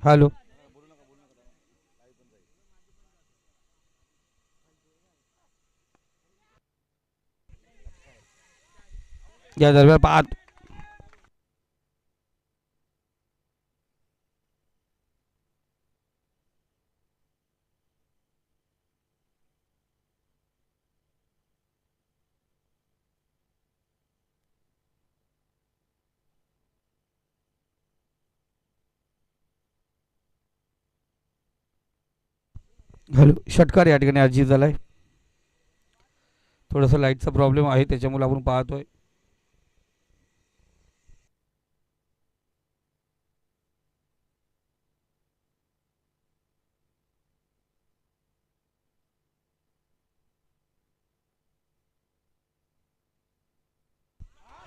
Hello. या दरम्यान पाहत. हॅलो. षटकार या ठिकाणी अर्जित झालाय. थोडासा लाईटचा प्रॉब्लेम आहे त्याच्यामुळे आपण पाहतोय.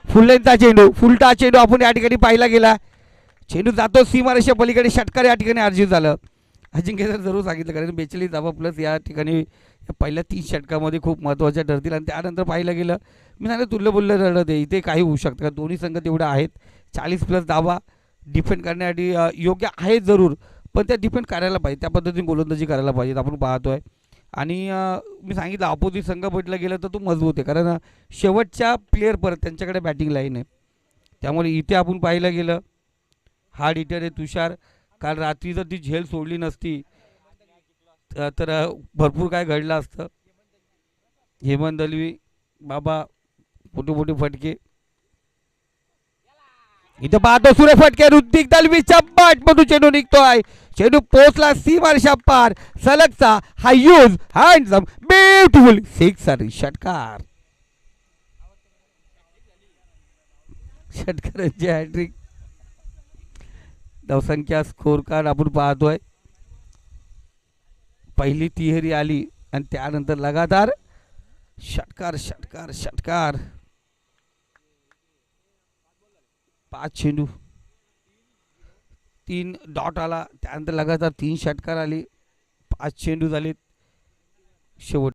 फुल लेंथचा चेंडू, फुलटा चेंडू आपण या ठिकाणी पाहिला गेला. चेंडू जातो सीमारेषा पलीकडे. षटकार या ठिकाणी अर्जित झालं. अजिंक्य सर जरूर सांगितलं कारण 42 धावा प्लस या ठिकाणी पहिल्या 3 षटकामध्ये खूप महत्त्वाच्या ठरतील. आणि त्यानंतर पाहिलं गेलं, मी सांगितलं तुल्य बोललं लढत आहे इथे काही होऊ शकतं का. दोन्ही संघ तेवढे आहेत. 40 प्लस धावा डिफेंड करण्यासाठी योग्य आहेत जरूर, पण त्या डिफेंड करायला पाहिजे, त्या पद्धतीने गोलंदाजी करायला पाहिजेत आपण पाहतोय. आणि मी सांगितलं अपोजिट संघ भेटला गेला तर तो मजबूत आहे कारण शेवटच्या प्लेयर परत त्यांच्याकडे बॅटिंग लाईन आहे. त्यामुळे इथे आपण पाहिलं गेलं हार्ड हिटर आहे तुषार. काल रात्री जर ती झेल सोडली नसती तर भरपूर काय घडलं असतं. हेमंत दलवी बाबा मोठे मोठे फटके. इथं पाहतो सुरे फटके. ऋतिक दलवीच्या बॅट मधून चेंडू निघतोय. चेंडू पोचला सीमारेषा पार. सलगचा हा यूज हँडसम ब्युटिफुल सिक्सर. षटकार. षटकारांची हॅट्रिक. धावसंख्या स्कोर कार्ड आपण पाहतोय. पहिली तिहेरी आली आणि त्यानंतर लगातार षटकार षटकार षटकार. 5 चेंडू 3 डॉट आला, त्यानंतर लगातार 3 षटकार आली. 5 चेंडू झाले शेवट.